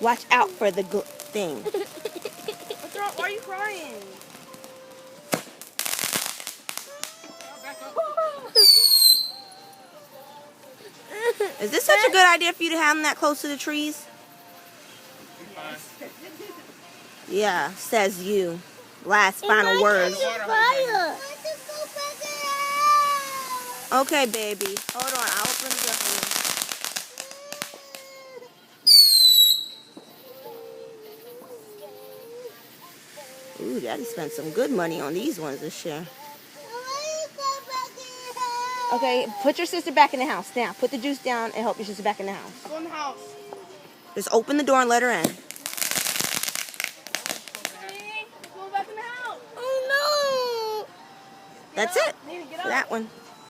Watch out for the thing. What's wrong? Why are you crying? Is this such a good idea for you to have them that close to the trees? Yeah, says you. Last final words. Okay, baby. Hold on. I'll open the door for you. Ooh, Daddy spent some good money on these ones this year. Okay, put your sister back in the house. Now, put the juice down and help your sister back in the house. Go in the house. Just open the door and let her in. Go back in the house. Oh, no. That's it. Nina, get For up. that one.